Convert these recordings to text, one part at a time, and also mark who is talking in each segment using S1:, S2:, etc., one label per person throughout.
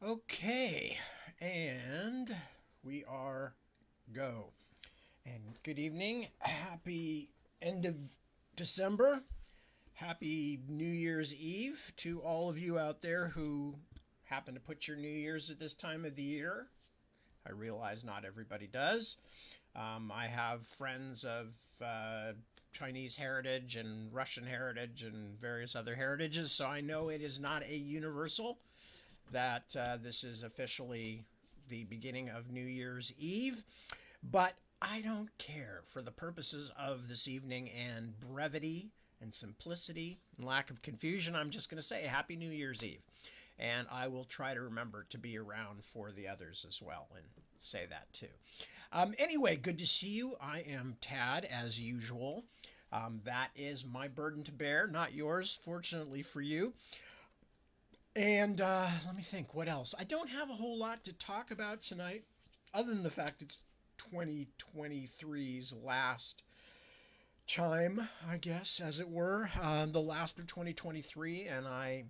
S1: Okay, and we are go. And good evening. Happy end of December. Happy New Year's Eve to all of you out there who happen to put your New Year's at this time of the year. I realize not everybody does. I have friends of Chinese heritage and Russian heritage and various other heritages, so I know it is not a universal that this is officially the beginning of New Year's Eve. But I don't care. For the purposes of this evening and brevity and simplicity and lack of confusion, I'm just going to say Happy New Year's Eve. And I will try to remember to be around for the others as well and say that too. Anyway, good to see you. I am Tad, as usual. That is my burden to bear, not yours, fortunately for you. And let me think, what else? I don't have a whole lot to talk about tonight, other than the fact it's 2023's last chime, I guess, as it were, the last of 2023. And I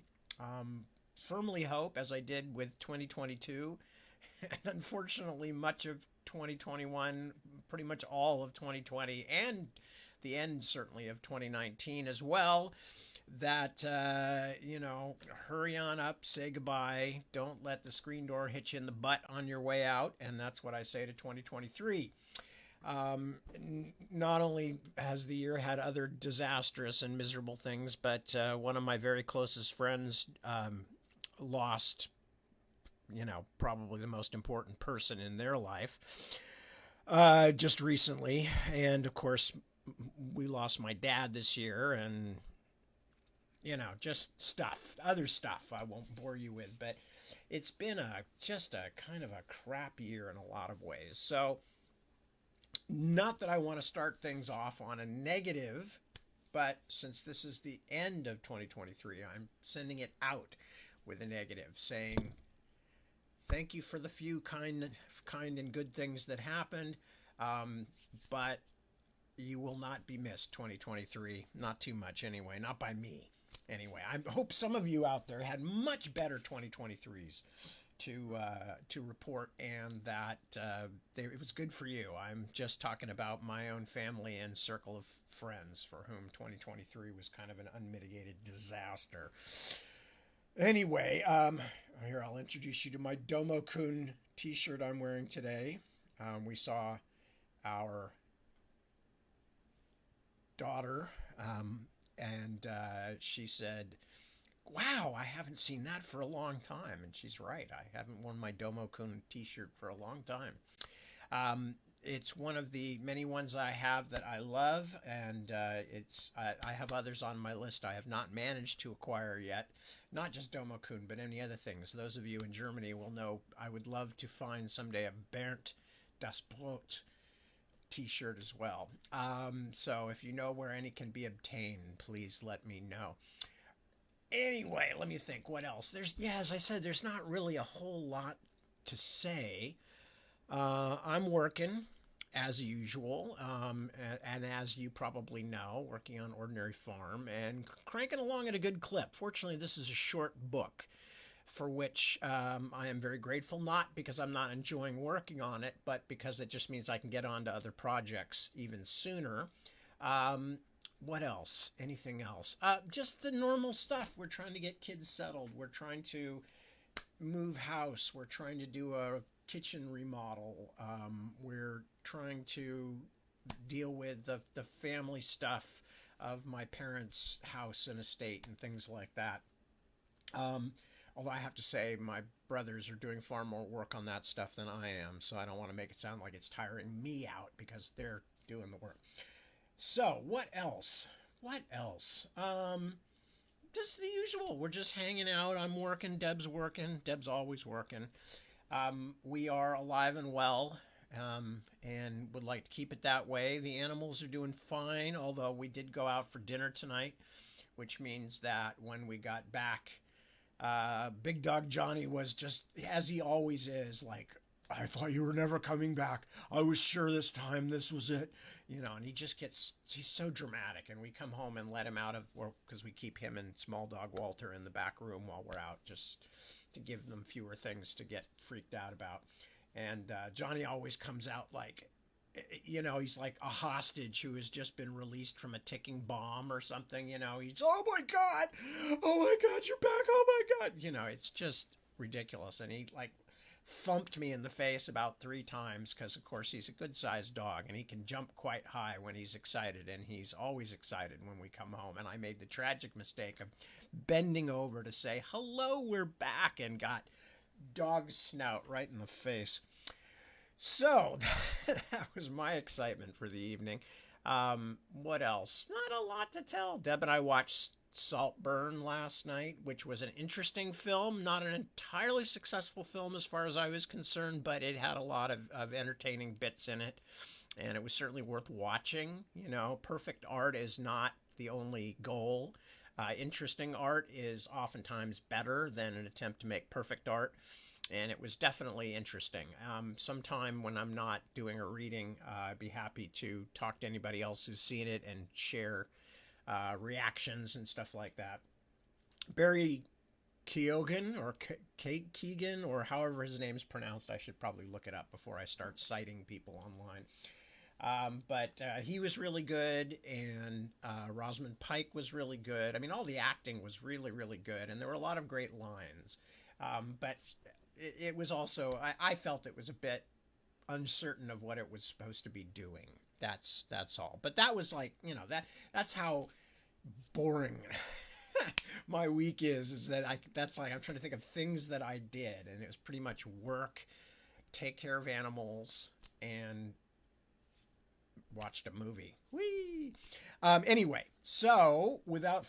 S1: firmly hope, as I did with 2022, and unfortunately much of 2021, pretty much all of 2020, and the end certainly of 2019 as well, that hurry on up, say goodbye, don't let the screen door hit you in the butt on your way out. And that's what I say to 2023. Not only has the year had other disastrous and miserable things, but one of my very closest friends lost, probably the most important person in their life just recently. And of course, we lost my dad this year, and just other stuff I won't bore you with, but it's been just a kind of a crap year in a lot of ways. So, not that I want to start things off on a negative, but since this is the end of 2023, I'm sending it out with a negative, saying thank you for the few kind and good things that happened, but you will not be missed 2023, not too much anyway, not by me anyway. I hope some of you out there had much better 2023s to report, and that it was good for you. I'm just talking about my own family and circle of friends for whom 2023 was kind of an unmitigated disaster. Anyway, here I'll introduce you to my Domo-kun t-shirt I'm wearing today. We saw our daughter, and she said, "Wow, I haven't seen that for a long time." And she's right. I haven't worn my Domo-kun t-shirt for a long time. It's one of the many ones I have that I love, and I have others on my list I have not managed to acquire yet. Not just Domo-kun, but any other things. Those of you in Germany will know I would love to find someday a Bernd das Brot t-shirt as well. So if you know where any can be obtained, please let me know. Anyway, let me think. What else? As I said, there's not really a whole lot to say. I'm working as usual, and as you probably know, working on Ordinary Farm and cranking along at a good clip. Fortunately, this is a short book, for which I am very grateful, not because I'm not enjoying working on it, but because it just means I can get on to other projects even sooner. What else? Anything else? Just the normal stuff. We're trying to get kids settled. We're trying to move house. We're trying to do a kitchen remodel. We're trying to deal with the family stuff of my parents' house and estate and things like that. Although I have to say, my brothers are doing far more work on that stuff than I am, so I don't want to make it sound like it's tiring me out because they're doing the work. So, what else? What else? Just the usual. We're just hanging out. I'm working. Deb's working. Deb's always working. We are alive and well, and would like to keep it that way. The animals are doing fine, although we did go out for dinner tonight, which means that when we got back, Big Dog Johnny was just, as he always is, like, I thought you were never coming back. I was sure this time this was it. And he just he's so dramatic. And we come home and let him out of work because we keep him and small dog Walter in the back room while we're out, just to give them fewer things to get freaked out about. And Johnny always comes out like, he's like a hostage who has just been released from a ticking bomb or something. He's, oh my God, you're back. Oh my God. It's just ridiculous. And he like thumped me in the face about 3 times because, of course, he's a good-sized dog and he can jump quite high when he's excited, and he's always excited when we come home. And I made the tragic mistake of bending over to say, hello, we're back, and got dog snout right in the face. So that was my excitement for the evening. What else? Not a lot to tell. Deb and I watched Saltburn last night, which was an interesting film, not an entirely successful film as far as I was concerned, but it had a lot of entertaining bits in it, and it was certainly worth watching. Perfect art is not the only goal. Interesting art is oftentimes better than an attempt to make perfect art, and it was definitely interesting. Sometime when I'm not doing a reading, I'd be happy to talk to anybody else who's seen it and share reactions and stuff like that. Barry Keoghan, or Keegan, or however his name's pronounced, I should probably look it up before I start citing people online. But he was really good, and Rosamund Pike was really good. I mean, all the acting was really, really good, and there were a lot of great lines. But it was also, I felt it was a bit uncertain of what it was supposed to be doing. That's all. But that was like, that's how boring my week is that that's like, I'm trying to think of things that I did, and it was pretty much work, take care of animals, and watched a movie. Whee! Anyway, so without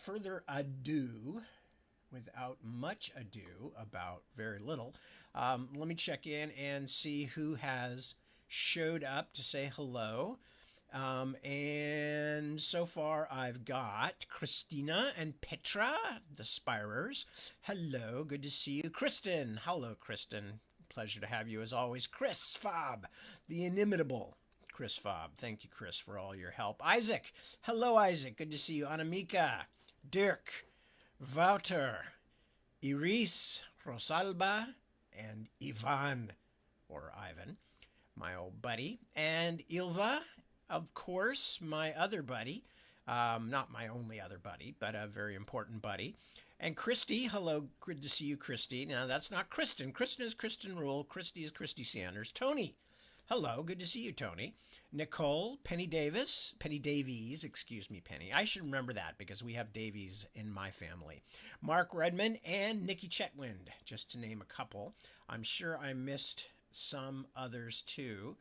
S1: much ado about very little, let me check in and see who has showed up to say hello. And so far I've got Christina and Petra, the Spirers. Hello, good to see you. Kristen, hello, Kristen. Pleasure to have you as always. Chris Fobb, the inimitable Chris Fobb. Thank you, Chris, for all your help. Isaac, hello, Isaac. Good to see you. Anamika, Dirk, Wouter, Iris, Rosalba, and Ivan, or Ivan, my old buddy, and Ilva, of course, my other buddy, not my only other buddy, but a very important buddy. And Christy, hello, good to see you, Christy. Now, that's not Kristen. Kristen is Kristen Rule. Christy is Christy Sanders. Tony, hello, good to see you, Tony. Nicole, Penny Davies, excuse me, Penny. I should remember that because we have Davies in my family. Mark Redman and Nikki Chetwind, just to name a couple. I'm sure I missed some others too.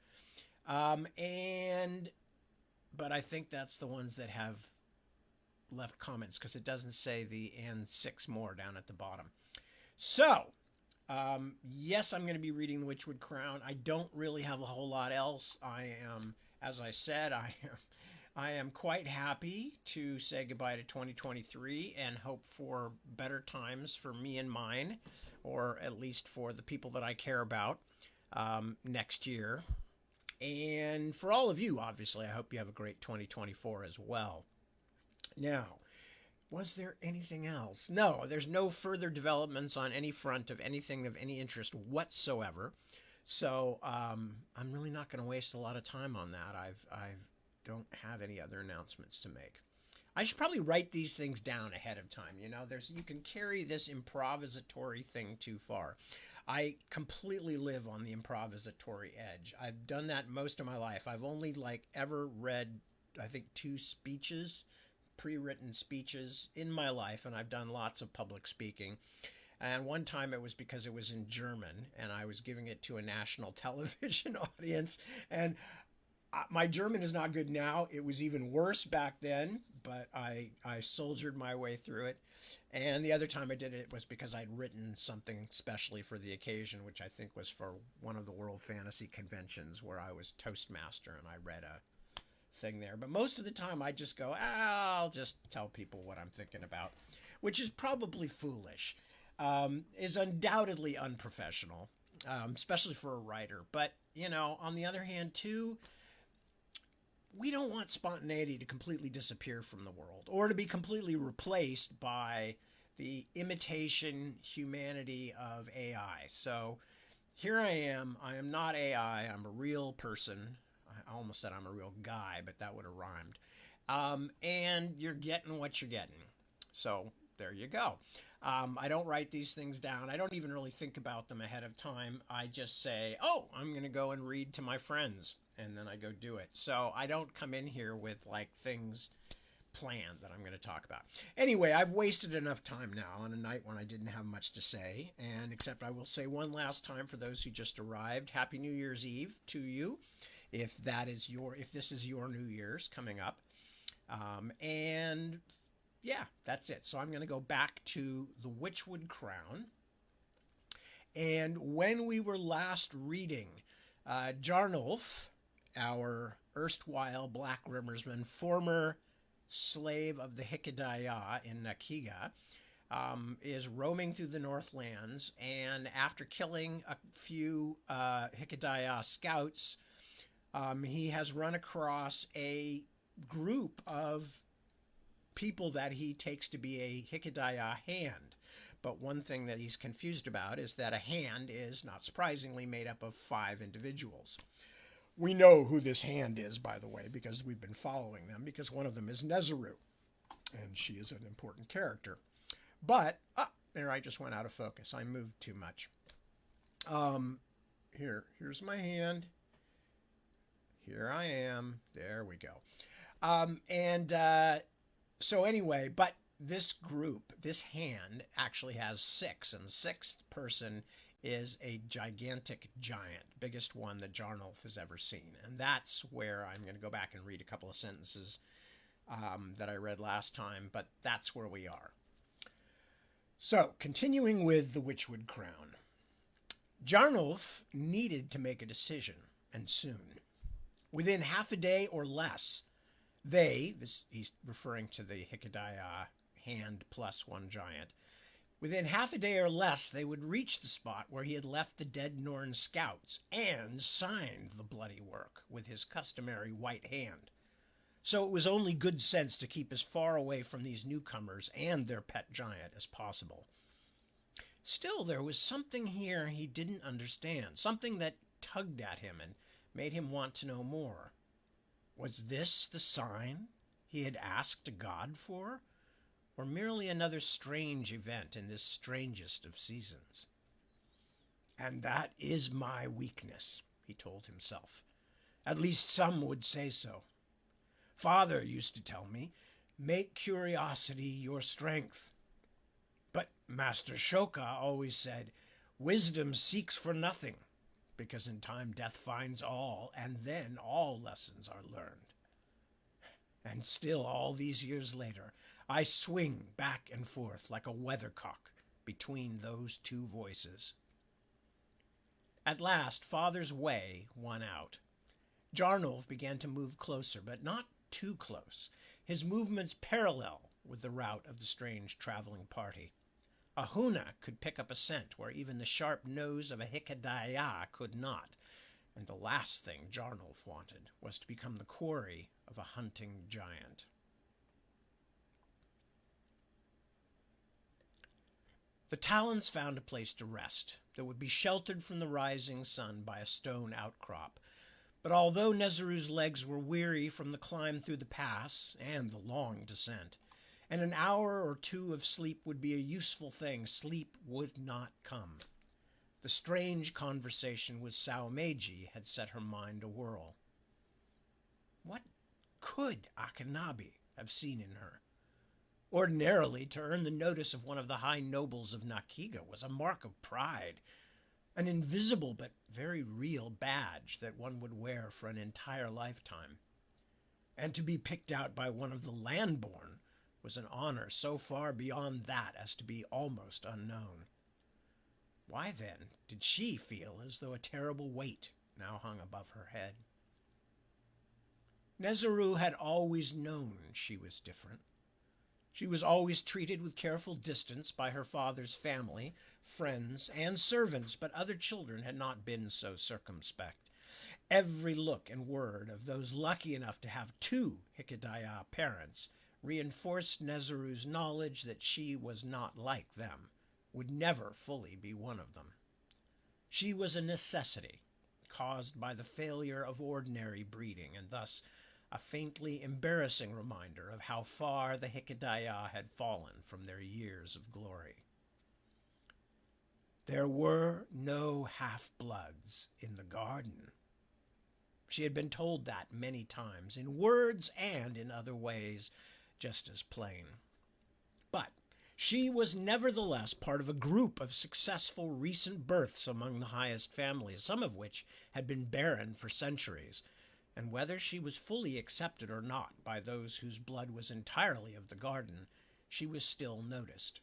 S1: But I think that's the ones that have left comments because it doesn't say the and 6 more down at the bottom. So, yes, I'm going to be reading the Witchwood Crown. I don't really have a whole lot else. I am, as I said, I am quite happy to say goodbye to 2023 and hope for better times for me and mine, or at least for the people that I care about next year. And for all of you, obviously, I hope you have a great 2024 as well. Now, was there anything else? No, there's no further developments on any front of anything of any interest whatsoever. So I'm really not going to waste a lot of time on that. I don't have any other announcements to make. I should probably write these things down ahead of time. You can carry this improvisatory thing too far. I completely live on the improvisatory edge. I've done that most of my life. I've only ever read, I think, 2 speeches, pre-written speeches in my life, and I've done lots of public speaking. And one time it was because it was in German and I was giving it to a national television audience. And my German is not good now. It was even worse back then, but I soldiered my way through it. And the other time I did it was because I'd written something specially for the occasion, which I think was for one of the World Fantasy Conventions where I was Toastmaster and I read a thing there. But most of the time I just go, I'll just tell people what I'm thinking about, which is probably foolish, is undoubtedly unprofessional, especially for a writer. But, on the other hand, too, we don't want spontaneity to completely disappear from the world or to be completely replaced by the imitation humanity of AI. So here I am. I am not AI. I'm a real person. I almost said I'm a real guy, but that would have rhymed. And you're getting what you're getting. So there you go. I don't write these things down. I don't even really think about them ahead of time. I just say, oh, I'm going to go and read to my friends. And then I go do it. So I don't come in here with like things planned that I'm going to talk about. Anyway, I've wasted enough time now on a night when I didn't have much to say. And except I will say one last time for those who just arrived, Happy New Year's Eve to you. If this is your New Year's coming up. And yeah, that's it. So I'm going to go back to the Witchwood Crown. And when we were last reading, Jarnulf, our erstwhile Black Rimmersman, former slave of the Hikedaya in Nakiga, is roaming through the Northlands, and after killing a few Hikedaya scouts, he has run across a group of people that he takes to be a Hikedaya hand. But one thing that he's confused about is that a hand is, not surprisingly, made up of 5 individuals. We know who this hand is, by the way, because we've been following them, because one of them is Nezeru, and she is an important character. But, there, I just went out of focus. I moved too much. Here's my hand. Here I am. There we go. So anyway, but this group, this hand, actually has 6, and the 6th person is a gigantic giant, biggest one that Jarnulf has ever seen. And that's where I'm going to go back and read a couple of sentences that I read last time, but that's where we are. So, continuing with the Witchwood Crown. Jarnulf needed to make a decision, and soon. Within half a day or less, he's referring to the Hikedaya hand plus 1 giant, within half a day or less, they would reach the spot where he had left the dead Norn scouts and signed the bloody work with his customary white hand. So it was only good sense to keep as far away from these newcomers and their pet giant as possible. Still, there was something here he didn't understand, something that tugged at him and made him want to know more. Was this the sign he had asked God for? Or merely another strange event in this strangest of seasons? And that is my weakness, he told himself. At least some would say so. Father used to tell me, make curiosity your strength. But Master Shoka always said, wisdom seeks for nothing, because in time death finds all, and then all lessons are learned. And still, all these years later, I swing back and forth like a weathercock between those 2 voices. At last, Father's way won out. Jarnulf began to move closer, but not too close, his movements parallel with the route of the strange traveling party. A Huna could pick up a scent where even the sharp nose of a Hikedaya could not, and the last thing Jarnulf wanted was to become the quarry of a hunting giant. The Talons found a place to rest that would be sheltered from the rising sun by a stone outcrop. But although Nezeru's legs were weary from the climb through the pass and the long descent, and an hour or 2 of sleep would be a useful thing, sleep would not come. The strange conversation with Saomeji had set her mind awhirl. What could Akanabi have seen in her? Ordinarily, to earn the notice of one of the high nobles of Nakiga was a mark of pride, an invisible but very real badge that one would wear for an entire lifetime. And to be picked out by one of the landborn was an honor so far beyond that as to be almost unknown. Why, then, did she feel as though a terrible weight now hung above her head? Nezeru had always known she was different. She was always treated with careful distance by her father's family, friends, and servants, but other children had not been so circumspect. Every look and word of those lucky enough to have two Hikedaya parents reinforced Nezeru's knowledge that she was not like them, would never fully be one of them. She was a necessity, caused by the failure of ordinary breeding, and thus a faintly embarrassing reminder of how far the Hikedaya had fallen from their years of glory. There were no half-bloods in the garden. She had been told that many times, in words and in other ways, just as plain. But she was nevertheless part of a group of successful recent births among the highest families, some of which had been barren for centuries, and whether she was fully accepted or not by those whose blood was entirely of the garden, she was still noticed.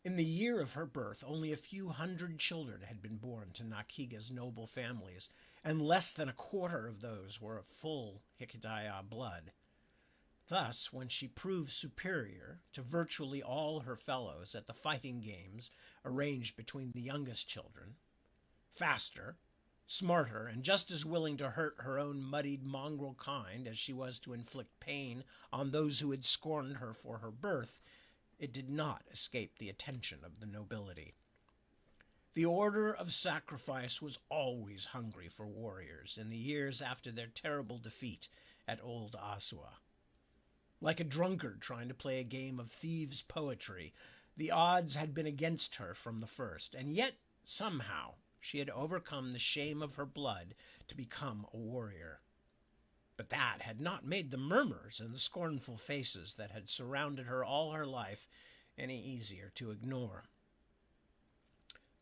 S1: In the year of her birth, only a few hundred children had been born to Nakiga's noble families, and less than a quarter of those were of full Hikedaya blood. Thus, when she proved superior to virtually all her fellows at the fighting games arranged between the youngest children, faster, smarter, and just as willing to hurt her own muddied mongrel kind as she was to inflict pain on those who had scorned her for her birth, it did not escape the attention of the nobility. The order of sacrifice was always hungry for warriors in the years after their terrible defeat at Old Asua. Like a drunkard trying to play a game of thieves' poetry, the odds had been against her from the first, and yet, somehow, she had overcome the shame of her blood to become a warrior. But that had not made the murmurs and the scornful faces that had surrounded her all her life any easier to ignore.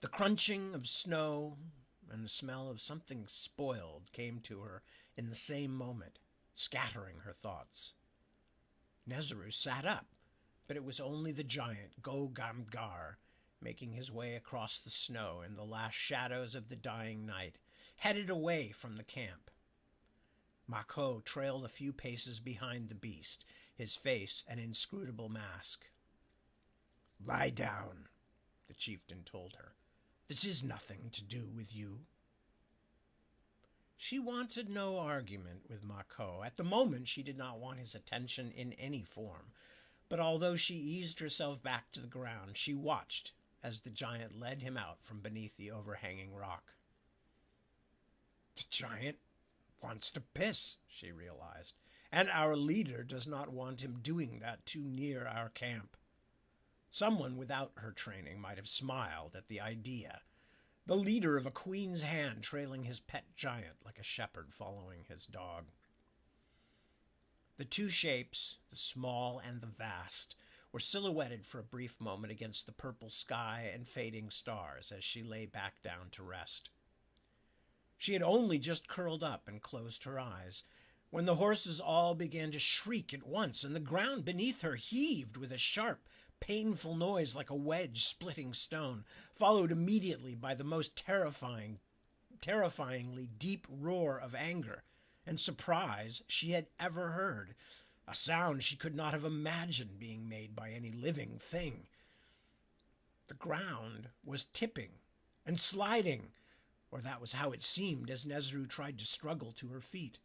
S1: The crunching of snow and the smell of something spoiled came to her in the same moment, scattering her thoughts. Nezeru sat up, but it was only the giant Go-Gamgar making his way across the snow in the last shadows of the dying night, headed away from the camp. Mako trailed a few paces behind the beast, his face an inscrutable mask. "Lie down," the chieftain told her. "This is nothing to do with you." She wanted no argument with Mako. At the moment, she did not want his attention in any form. But although she eased herself back to the ground, she watched as the giant led him out from beneath the overhanging rock. "The giant wants to piss," she realized, "and our leader does not want him doing that too near our camp." Someone without her training might have smiled at the idea. The leader of a queen's hand trailing his pet giant like a shepherd following his dog. The two shapes, the small and the vast, were silhouetted for a brief moment against the purple sky and fading stars as she lay back down to rest. She had only just curled up and closed her eyes when the horses all began to shriek at once, and the ground beneath her heaved with a sharp, painful noise like a wedge-splitting stone, followed immediately by the most terrifyingly deep roar of anger and surprise she had ever heard, a sound she could not have imagined being made by any living thing. The ground was tipping and sliding, or that was how it seemed as Nezeru tried to struggle to her feet.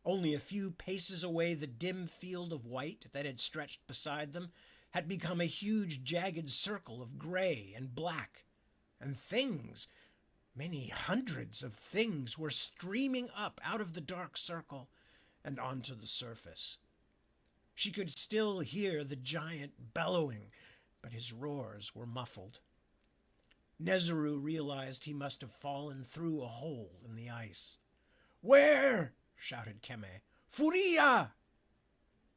S1: Only a few paces away, the dim field of white that had stretched beside them had become a huge jagged circle of gray and black, and things, many hundreds of things, were streaming up out of the dark circle and onto the surface. She could still hear the giant bellowing, but his roars were muffled. Nezeru realized he must have fallen through a hole in the ice. "Where?" shouted Keme. "Furia!"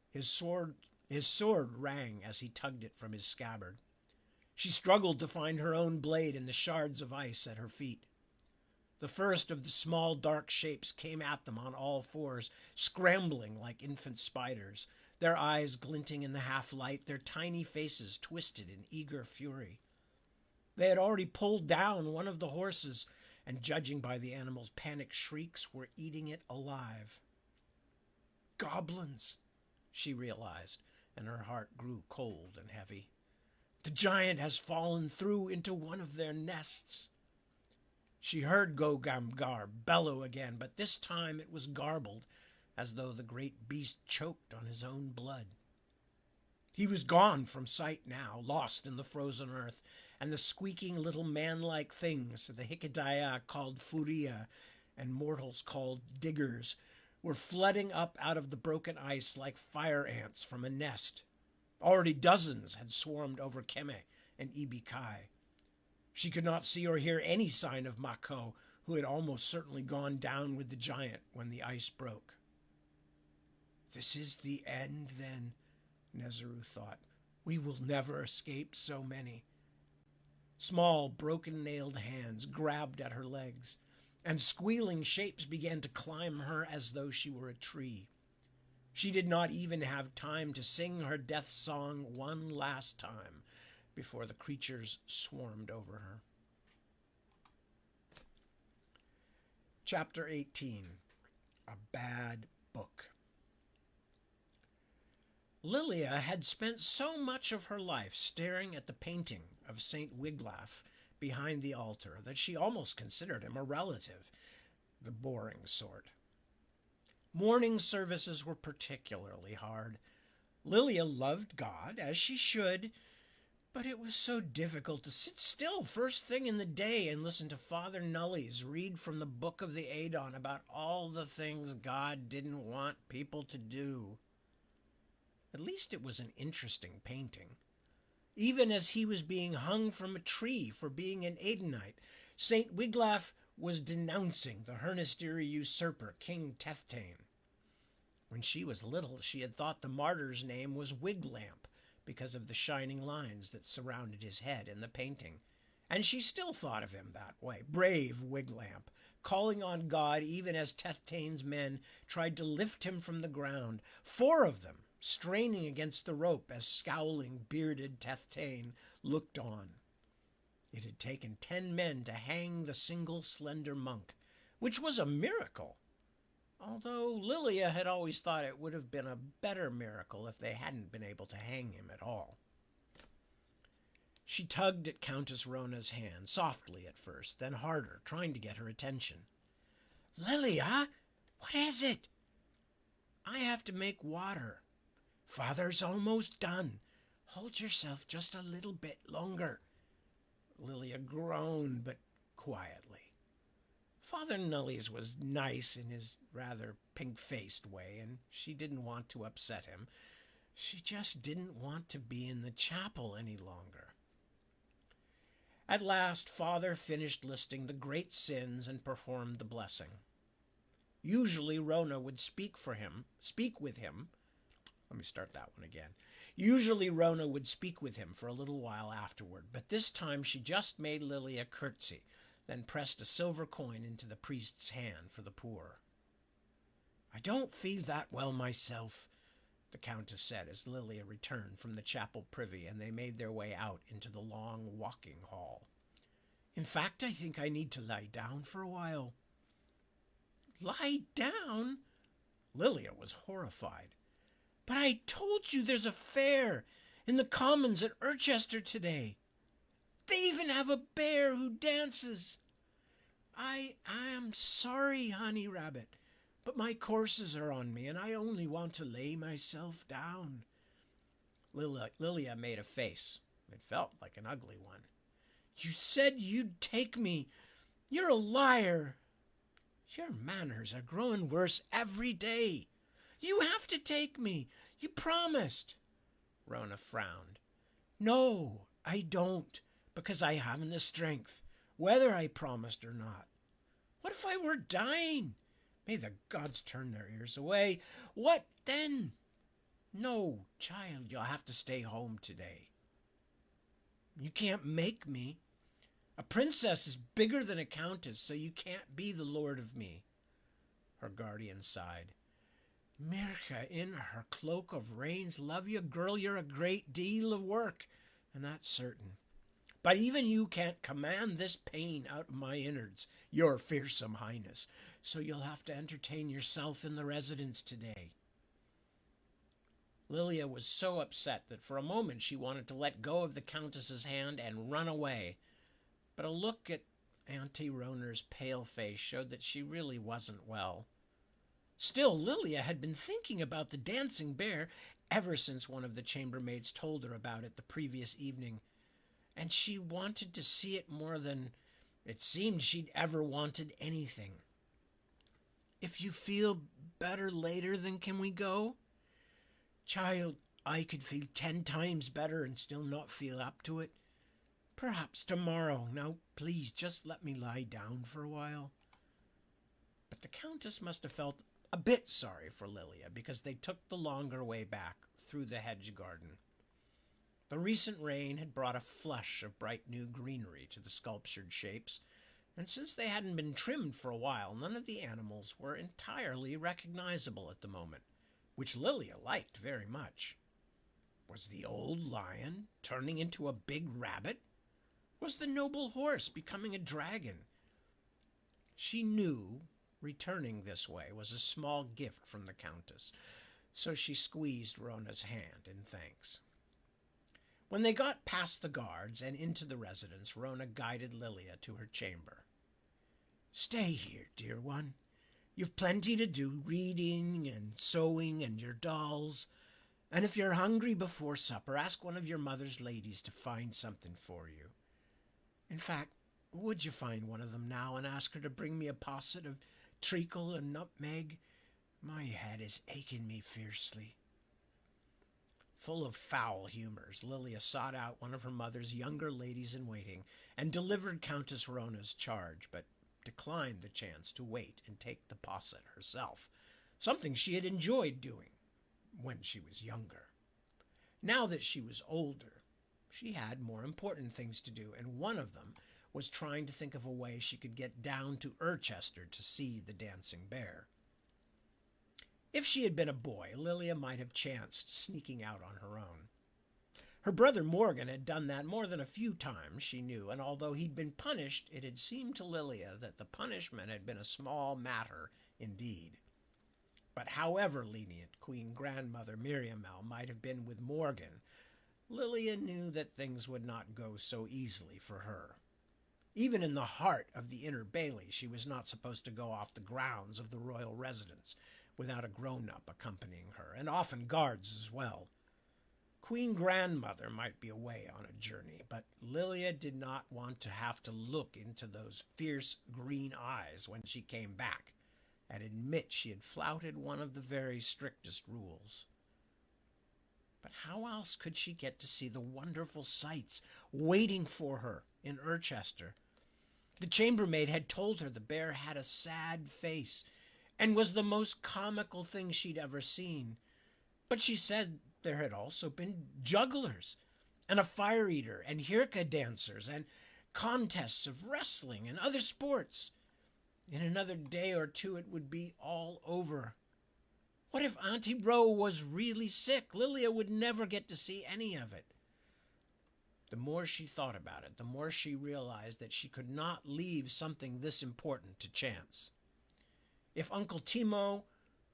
S1: His sword His sword rang as he tugged it from his scabbard. She struggled to find her own blade in the shards of ice at her feet. The first of the small dark shapes came at them on all fours, scrambling like infant spiders, their eyes glinting in the half-light, their tiny faces twisted in eager fury. They had already pulled down one of the horses, and judging by the animal's panicked shrieks, were eating it alive. Goblins, she realized, and her heart grew cold and heavy. The giant has fallen through into one of their nests. She heard Gogamgar bellow again, but this time it was garbled, as though the great beast choked on his own blood. He was gone from sight now, lost in the frozen earth, and the squeaking little man-like things the Hikedaya called Furia and mortals called diggers were flooding up out of the broken ice like fire ants from a nest. Already dozens had swarmed over Keme and Ibikai. She could not see or hear any sign of Mako, who had almost certainly gone down with the giant when the ice broke. This is the end, then, Nezaru thought. We will never escape so many. Small, broken-nailed hands grabbed at her legs, and squealing shapes began to climb her as though she were a tree. She did not even have time to sing her death song one last time before the creatures swarmed over her. Chapter 18. A Bad Book. Lilia had spent so much of her life staring at the painting of St. Wiglaf behind the altar that she almost considered him a relative, the boring sort. Morning services were particularly hard. Lilia loved God, as she should, but it was so difficult to sit still first thing in the day and listen to Father Nullies read from the Book of the Adon about all the things God didn't want people to do. At least it was an interesting painting. Even as he was being hung from a tree for being an Adonite, St. Wiglaf was denouncing the Hernistiri usurper, King Pt.19. When she was little, she had thought the martyr's name was Wiglamp because of the shining lines that surrounded his head in the painting. And she still thought of him that way, brave Wiglamp, calling on God even as Pt.19's men tried to lift him from the ground, 4 of them straining against the rope as scowling, bearded Pt.19 looked on. It had taken 10 men to hang the single slender monk, which was a miracle, although Lilia had always thought it would have been a better miracle if they hadn't been able to hang him at all. She tugged at Countess Rona's hand, softly at first, then harder, trying to get her attention. Lilia, what is it? I have to make water. Father's almost done. Hold yourself just a little bit longer. Lilia groaned, but quietly. Father Nullies was nice in his rather pink-faced way, and she didn't want to upset him. She just didn't want to be in the chapel any longer. At last, Father finished listing the great sins and performed the blessing. Usually Rona would speak with him. Usually Rona would speak with him for a little while afterward, but this time she just made Lily a curtsy, then pressed a silver coin into the priest's hand for the poor. I don't feel that well myself, the Countess said as Lilia returned from the chapel privy and they made their way out into the long walking hall. In fact, I think I need to lie down for a while. Lie down? Lilia was horrified. But I told you there's a fair in the commons at Urchester today. They even have a bear who dances. I am sorry, Honey Rabbit, but my courses are on me and I only want to lay myself down. Lilia made a face. It felt like an ugly one. You said you'd take me. You're a liar. Your manners are growing worse every day. You have to take me. You promised. Rona frowned. No, I don't, because I haven't the strength, whether I promised or not. What if I were dying? May the gods turn their ears away. What then? No, child, you'll have to stay home today. You can't make me. A princess is bigger than a countess, so you can't be the lord of me. Her guardian sighed. Mirka, in her cloak of rains, love you, girl, you're a great deal of work, and that's certain. But even you can't command this pain out of my innards, your fearsome highness, so you'll have to entertain yourself in the residence today. Lilia was so upset that for a moment she wanted to let go of the countess's hand and run away. But a look at Auntie Roner's pale face showed that she really wasn't well. Still, Lilia had been thinking about the dancing bear ever since one of the chambermaids told her about it the previous evening, and she wanted to see it more than it seemed she'd ever wanted anything. If you feel better later, then can we go? Child, I could feel 10 times better and still not feel up to it. Perhaps tomorrow. Now, please, just let me lie down for a while. But the countess must have felt a bit sorry for Lilia because they took the longer way back through the hedge garden. The recent rain had brought a flush of bright new greenery to the sculptured shapes, and since they hadn't been trimmed for a while, none of the animals were entirely recognizable at the moment, which Lilia liked very much. Was the old lion turning into a big rabbit? Was the noble horse becoming a dragon? She knew returning this way was a small gift from the countess, so she squeezed Rona's hand in thanks. When they got past the guards and into the residence, Rona guided Lilia to her chamber. Stay here, dear one. You've plenty to do, reading and sewing and your dolls. And if you're hungry before supper, ask one of your mother's ladies to find something for you. In fact, would you find one of them now and ask her to bring me a posset of treacle and nutmeg? My head is aching me fiercely. Full of foul humors, Lilia sought out one of her mother's younger ladies-in-waiting and delivered Countess Rona's charge, but declined the chance to wait and take the posset herself, something she had enjoyed doing when she was younger. Now that she was older, she had more important things to do, and one of them was trying to think of a way she could get down to Urchester to see the dancing bear. If she had been a boy, Lilia might have chanced sneaking out on her own. Her brother Morgan had done that more than a few times, she knew, and although he'd been punished, it had seemed to Lilia that the punishment had been a small matter indeed. But however lenient Queen Grandmother Miriamel might have been with Morgan, Lilia knew that things would not go so easily for her. Even in the heart of the Inner Bailey, she was not supposed to go off the grounds of the royal residence without a grown-up accompanying her, and often guards as well. Queen Grandmother might be away on a journey, but Lilia did not want to have to look into those fierce green eyes when she came back and admit she had flouted one of the very strictest rules. But how else could she get to see the wonderful sights waiting for her in Urchester? The chambermaid had told her the bear had a sad face and was the most comical thing she'd ever seen. But she said there had also been jugglers and a fire eater and hirka dancers and contests of wrestling and other sports. In another day or two it would be all over. What if Auntie Ro was really sick? Lilia would never get to see any of it. The more she thought about it, the more she realized that she could not leave something this important to chance. If Uncle Timo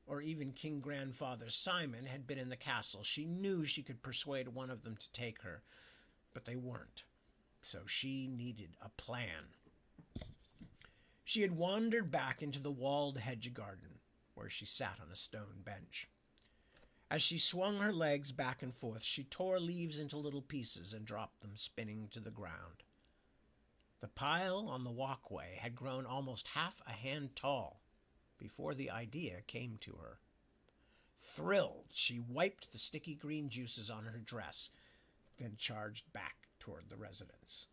S1: or even King Grandfather Simon had been in the castle, she knew she could persuade one of them to take her, but they weren't. So she needed a plan. She had wandered back into the walled hedge garden, where she sat on a stone bench. As she swung her legs back and forth, she tore leaves into little pieces and dropped them spinning to the ground. The pile on the walkway had grown almost half a hand tall before the idea came to her. Thrilled, she wiped the sticky green juices on her dress, then charged back toward the residence.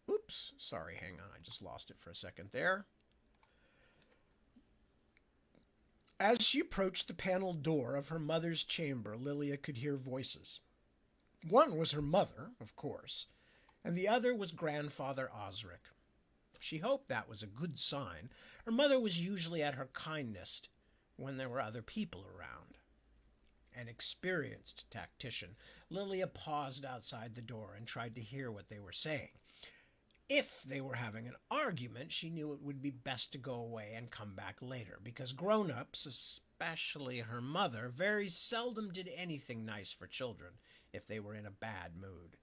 S1: Oops, sorry, hang on, I just lost it for a second there. As she approached the paneled door of her mother's chamber, Lilia could hear voices. One was her mother, of course, and the other was Grandfather Osric. She hoped that was a good sign. Her mother was usually at her kindest when there were other people around. An experienced tactician, Lilia paused outside the door and tried to hear what they were saying. If they were having an argument, she knew it would be best to go away and come back later, because grown-ups, especially her mother, very seldom did anything nice for children if they were in a bad mood.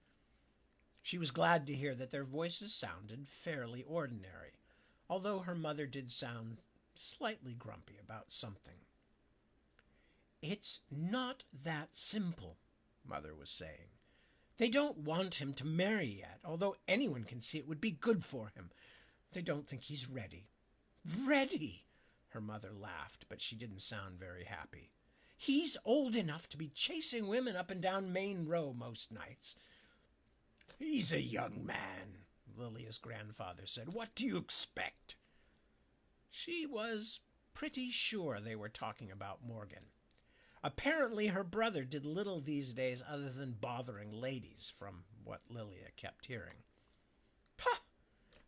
S1: She was glad to hear that their voices sounded fairly ordinary, although her mother did sound slightly grumpy about something. "It's not that simple," Mother was saying. "They don't want him to marry yet, although anyone can see it would be good for him. They don't think he's ready." "Ready?" Her mother laughed, but she didn't sound very happy. "He's old enough to be chasing women up and down Main Row most nights." "He's a young man," Lilia's grandfather said. "What do you expect?" She was pretty sure they were talking about Morgan. Apparently her brother did little these days other than bothering ladies, from what Lilia kept hearing. "Pah!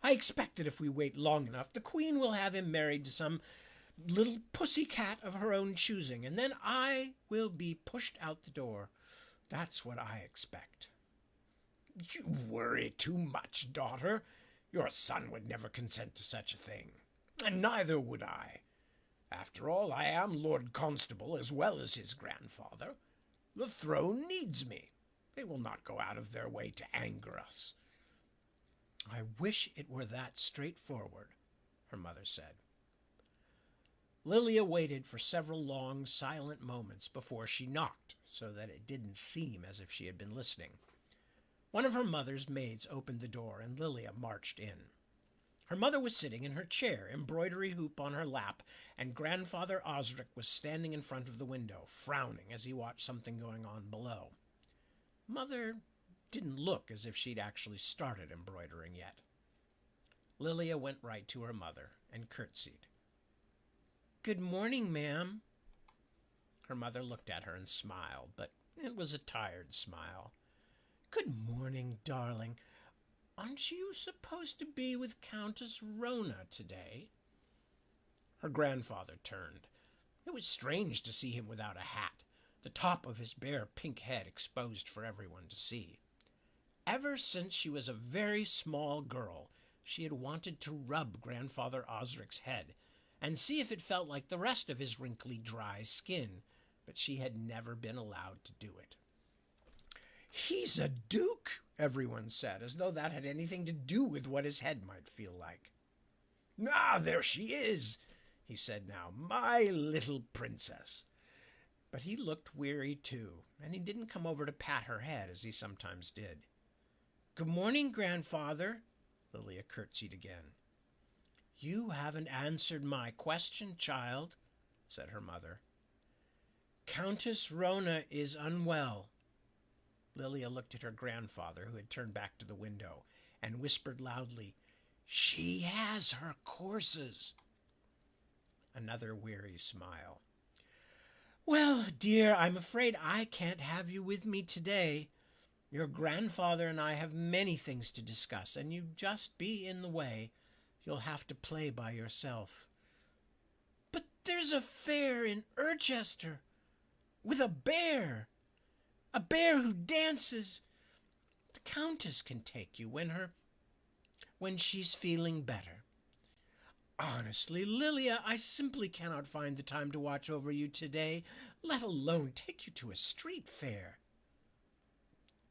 S1: I expect that if we wait long enough, the Queen will have him married to some little pussy cat of her own choosing, and then I will be pushed out the door. That's what I expect." "You worry too much, daughter. Your son would never consent to such a thing, and neither would I. After all, I am Lord Constable as well as his grandfather. The throne needs me. They will not go out of their way to anger us." "I wish it were that straightforward," her mother said. Lilia waited for several long, silent moments before she knocked, so that it didn't seem as if she had been listening. One of her mother's maids opened the door, and Lilia marched in. Her mother was sitting in her chair, embroidery hoop on her lap, and Grandfather Osric was standing in front of the window, frowning as he watched something going on below. Mother didn't look as if she'd actually started embroidering yet. Lilia went right to her mother and curtsied. "Good morning, ma'am." Her mother looked at her and smiled, but it was a tired smile. "Good morning, darling. Aren't you supposed to be with Countess Rona today?" Her grandfather turned. It was strange to see him without a hat, the top of his bare pink head exposed for everyone to see. Ever since she was a very small girl, she had wanted to rub Grandfather Osric's head and see if it felt like the rest of his wrinkly, dry skin, but she had never been allowed to do it. "He's a duke," everyone said, as though that had anything to do with what his head might feel like. "Ah, there she is," he said now, "my little princess." But he looked weary too, and he didn't come over to pat her head as he sometimes did. "Good morning, Grandfather," Lilia curtsied again. "You haven't answered my question, child," said her mother. "Countess Rona is unwell." Lilia looked at her grandfather, who had turned back to the window, and whispered loudly, "She has her courses." Another weary smile. "Well, dear, I'm afraid I can't have you with me today. Your grandfather and I have many things to discuss, and you'd just be in the way. You'll have to play by yourself." "But there's a fair in Urchester, with a bear who dances. The Countess can take you when she's feeling better." "Honestly, Lilia, I simply cannot find the time to watch over you today, let alone take you to a street fair."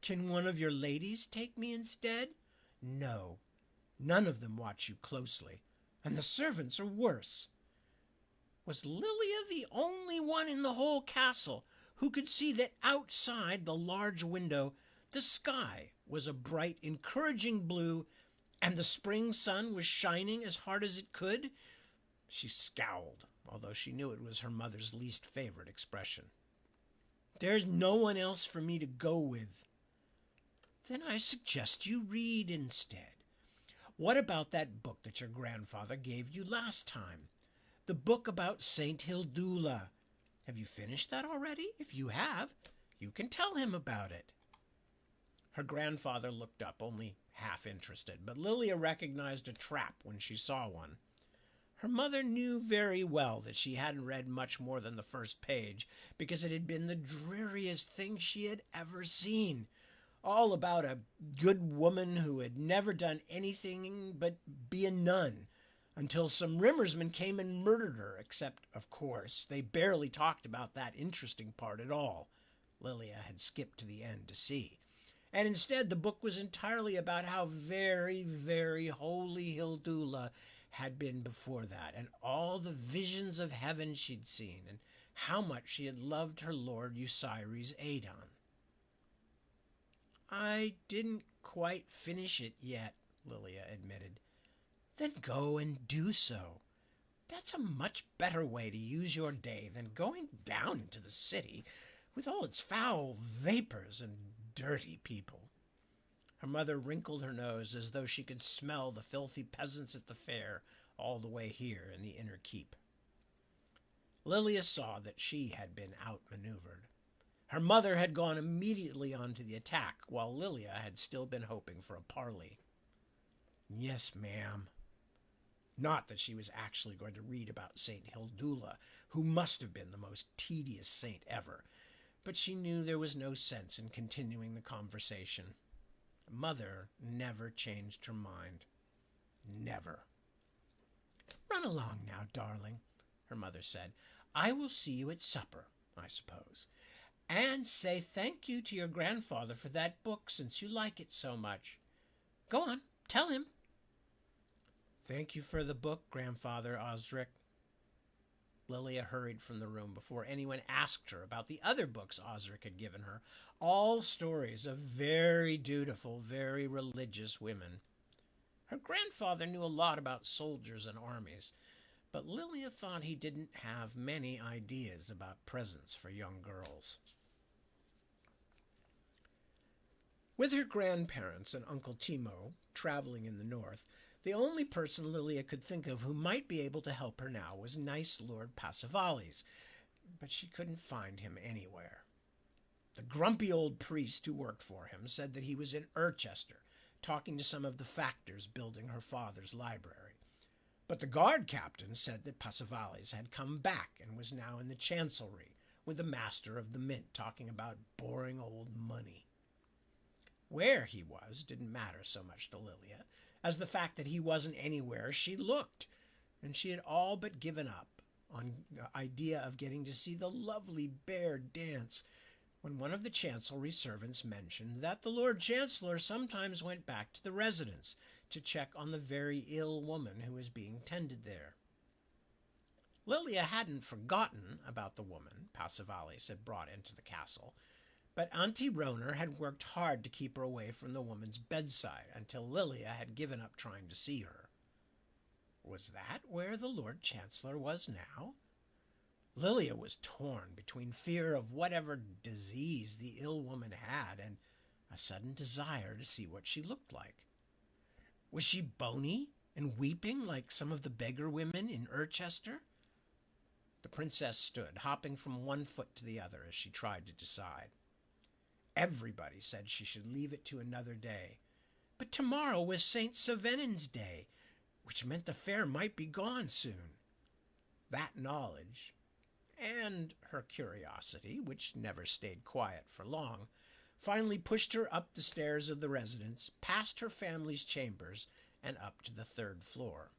S1: "Can one of your ladies take me instead?" "No, none of them watch you closely, and the servants are worse." Was Lilia the only one in the whole castle who could see that outside the large window the sky was a bright, encouraging blue, and the spring sun was shining as hard as it could? She scowled, although she knew it was her mother's least favorite expression. "There's no one else for me to go with." "Then I suggest you read instead. What about that book that your grandfather gave you last time? The book about Saint Hildula. Have you finished that already? If you have, you can tell him about it." Her grandfather looked up, only half interested, but Lilia recognized a trap when she saw one. Her mother knew very well that she hadn't read much more than the first page, because it had been the dreariest thing she had ever seen. All about a good woman who had never done anything but be a nun, until some Rimmersmen came and murdered her, except, of course, they barely talked about that interesting part at all. Lilia had skipped to the end to see. And instead, the book was entirely about how very, very holy Hildula had been before that, and all the visions of heaven she'd seen, and how much she had loved her lord Eucyres Adon. "I didn't quite finish it yet," Lilia admitted. "Then go and do so. That's a much better way to use your day than going down into the city with all its foul vapors and dirty people." Her mother wrinkled her nose as though she could smell the filthy peasants at the fair all the way here in the inner keep. Lilia saw that she had been outmaneuvered. Her mother had gone immediately on to the attack, while Lilia had still been hoping for a parley. "Yes, ma'am." Not that she was actually going to read about Saint Hildula, who must have been the most tedious saint ever, but she knew there was no sense in continuing the conversation. Mother never changed her mind. Never. "Run along now, darling," her mother said. "I will see you at supper, I suppose. And say thank you to your grandfather for that book, since you like it so much. Go on, tell him." "Thank you for the book, Grandfather Osric." Lilia hurried from the room before anyone asked her about the other books Osric had given her, all stories of very dutiful, very religious women. Her grandfather knew a lot about soldiers and armies, but Lilia thought he didn't have many ideas about presents for young girls. With her grandparents and Uncle Timo traveling in the north, the only person Lilia could think of who might be able to help her now was nice Lord Passivales, but she couldn't find him anywhere. The grumpy old priest who worked for him said that he was in Urchester, talking to some of the factors building her father's library. But the guard captain said that Passivales had come back and was now in the chancellery with the master of the mint talking about boring old money. Where he was didn't matter so much to Lilia as the fact that he wasn't anywhere she looked, and she had all but given up on the idea of getting to see the lovely bear dance when one of the chancellery servants mentioned that the Lord Chancellor sometimes went back to the residence to check on the very ill woman who was being tended there. Lilia hadn't forgotten about the woman Passivales had brought into the castle, but Auntie Roner had worked hard to keep her away from the woman's bedside until Lilia had given up trying to see her. Was that where the Lord Chancellor was now? Lilia was torn between fear of whatever disease the ill woman had and a sudden desire to see what she looked like. Was she bony and weeping like some of the beggar women in Urchester? The princess stood, hopping from one foot to the other as she tried to decide. Everybody said she should leave it to another day, but tomorrow was St. Savenin's Day, which meant the fair might be gone soon. That knowledge, and her curiosity, which never stayed quiet for long, finally pushed her up the stairs of the residence, past her family's chambers, and up to the 3rd floor.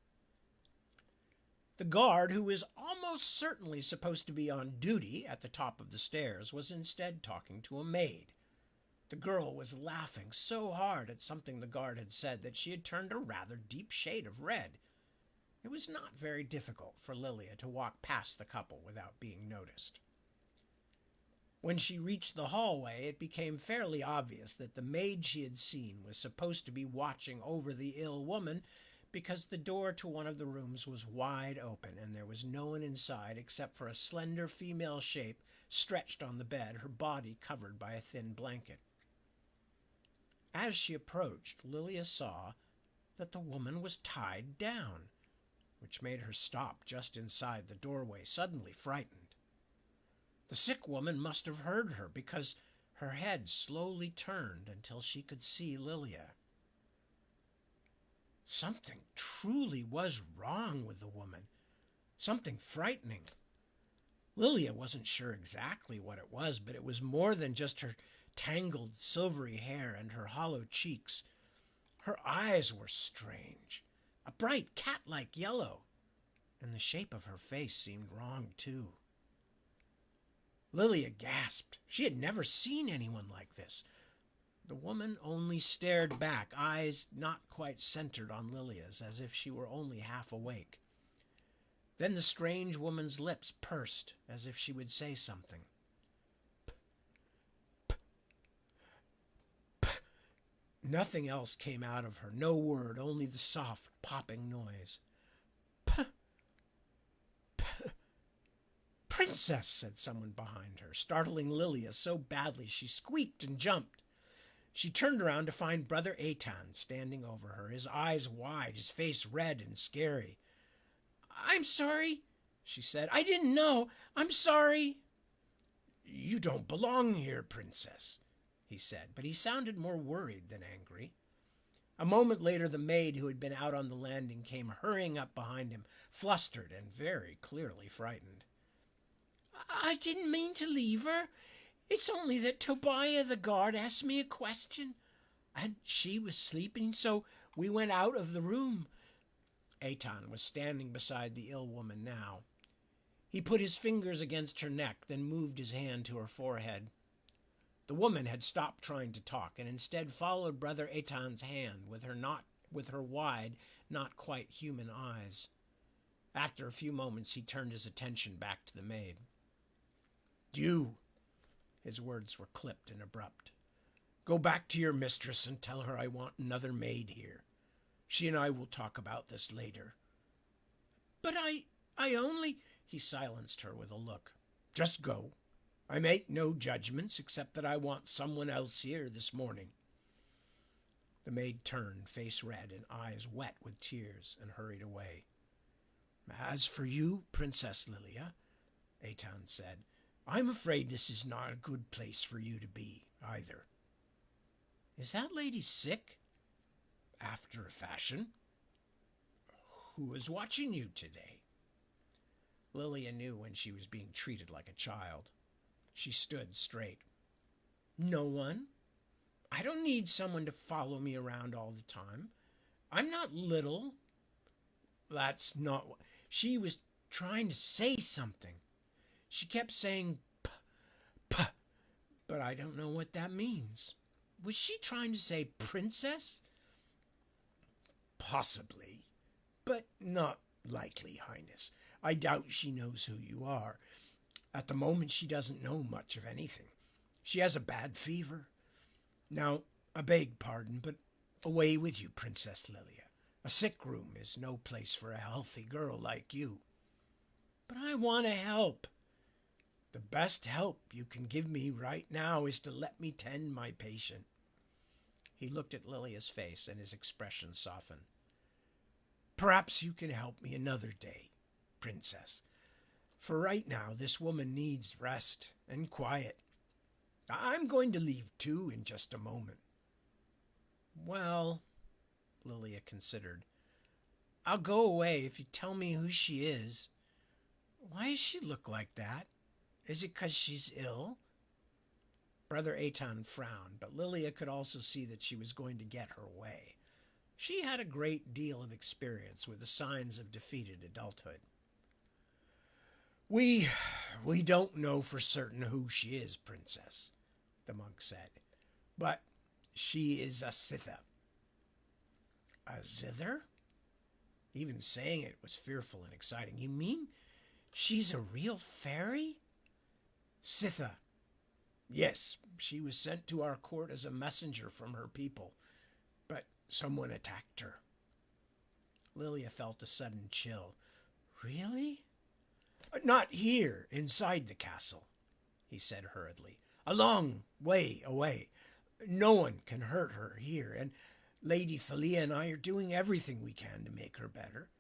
S1: The guard, who was almost certainly supposed to be on duty at the top of the stairs, was instead talking to a maid. The girl was laughing so hard at something the guard had said that she had turned a rather deep shade of red. It was not very difficult for Lilia to walk past the couple without being noticed. When she reached the hallway, it became fairly obvious that the maid she had seen was supposed to be watching over the ill woman, because the door to one of the rooms was wide open and there was no one inside except for a slender female shape stretched on the bed, her body covered by a thin blanket. As she approached, Lilia saw that the woman was tied down. which made her stop just inside the doorway, suddenly frightened. The sick woman must have heard her, because her head slowly turned until she could see Lilia. Something truly was wrong with the woman, something frightening. Lilia wasn't sure exactly what it was, but it was more than just her tangled silvery hair and her hollow cheeks. Her eyes were strange, a bright cat-like yellow, and the shape of her face seemed wrong too. Lilia gasped. She had never seen anyone like this. The woman only stared back, eyes not quite centered on Lilia's, as if she were only half awake. Then the strange woman's lips pursed, as if she would say something. Nothing else came out of her, no word, only the soft, popping noise. "Princess," said someone behind her, startling Lilia so badly she squeaked and jumped. She turned around to find Brother Atan standing over her, his eyes wide, his face red and scary. "I'm sorry," she said. "I didn't know. I'm sorry." "You don't belong here, Princess," he said, but he sounded more worried than angry. A moment later, the maid who had been out on the landing came hurrying up behind him, flustered and very clearly frightened. "I didn't mean to leave her. It's only that Tobiah the guard asked me a question, and she was sleeping, so we went out of the room." Atan was standing beside the ill woman now. He put his fingers against her neck, then moved his hand to her forehead. The woman had stopped trying to talk, and instead followed Brother Etan's hand with her wide, not quite human eyes. After a few moments, he turned his attention back to the maid. "You," his words were clipped and abrupt, "go back to your mistress and tell her I want another maid here. She and I will talk about this later." "But I only—" He silenced her with a look. "Just go. I make no judgments except that I want someone else here this morning." The maid turned, face red and eyes wet with tears, and hurried away. "As for you, Princess Lilia," Atan said, "I'm afraid this is not a good place for you to be, either." "Is that lady sick?" "After a fashion." "Who is watching you today?" Lilia knew when she was being treated like a child. She stood straight. "No one. I don't need someone to follow me around all the time. I'm not little." "That's not what—" She was trying to say something. She kept saying p, but I don't know what that means. Was she trying to say princess? "Possibly, but not likely, Highness. I doubt she knows who you are. At the moment, she doesn't know much of anything. She has a bad fever. Now, I beg pardon, but away with you, Princess Lilia. A sick room is no place for a healthy girl like you." "But I want to help." "The best help you can give me right now is to let me tend my patient." He looked at Lilia's face, and his expression softened. "Perhaps you can help me another day, Princess. For right now, this woman needs rest and quiet. I'm going to leave, too, in just a moment." "Well," Lilia considered, "I'll go away if you tell me who she is. Why does she look like that? Is it 'cause she's ill?" Brother Atan frowned, but Lilia could also see that she was going to get her way. She had a great deal of experience with the signs of defeated adulthood. We don't know for certain who she is, Princess," the monk said, "but she is a Sitha." "A zither?" Even saying it was fearful and exciting. "You mean she's a real fairy?" "Sitha. Yes, she was sent to our court as a messenger from her people, but someone attacked her." Lilia felt a sudden chill. "Really?" "Not here, inside the castle," he said hurriedly. "A long way away. No one can hurt her here, and Lady Philia and I are doing everything we can to make her better.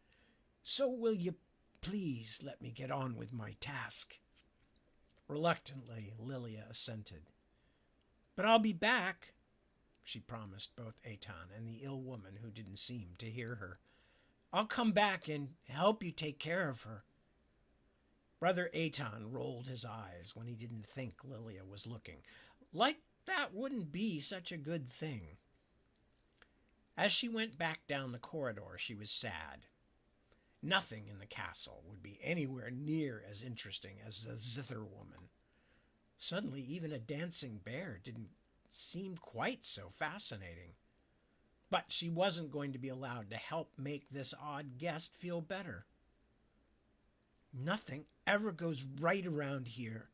S1: So will you please let me get on with my task?" Reluctantly, Lilia assented. "But I'll be back," she promised both Aton and the ill woman who didn't seem to hear her. "I'll come back and help you take care of her." Brother Aton rolled his eyes when he didn't think Lilia was looking. Like that wouldn't be such a good thing. As she went back down the corridor, she was sad. Nothing in the castle would be anywhere near as interesting as the zither woman. Suddenly, even a dancing bear didn't seem quite so fascinating. But she wasn't going to be allowed to help make this odd guest feel better. "Nothing ever goes right around here,"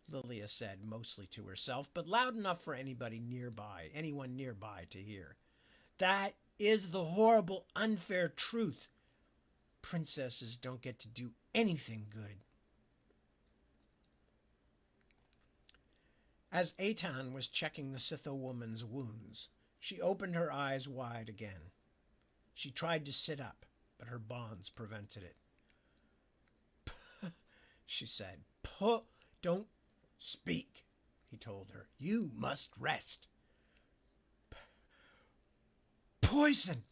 S1: Lilia said, mostly to herself, but loud enough for anyone nearby to hear. "That is the horrible, unfair truth. Princesses don't get to do anything good." As Aton was checking the Scytho woman's wounds, she opened her eyes wide again. She tried to sit up, but her bonds prevented it. She said. "Don't speak," he told her. "You must rest." "Poison."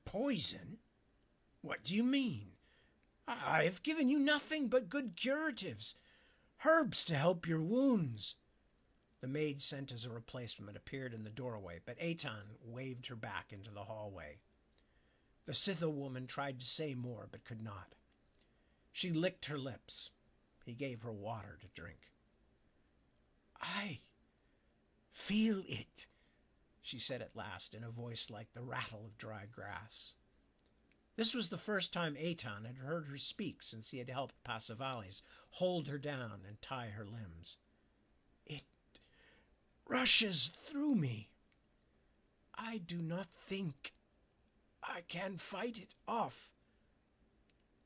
S1: "Poison? What do you mean? I have given you nothing but good curatives. Herbs to help your wounds." The maid sent as a replacement appeared in the doorway, but Aton waved her back into the hallway. The Scytho woman tried to say more, but could not. She licked her lips. He gave her water to drink. "I feel it," she said at last in a voice like the rattle of dry grass. This was the first time Aton had heard her speak since he had helped Pasiphalis hold her down and tie her limbs. "It rushes through me. I do not think I can fight it off."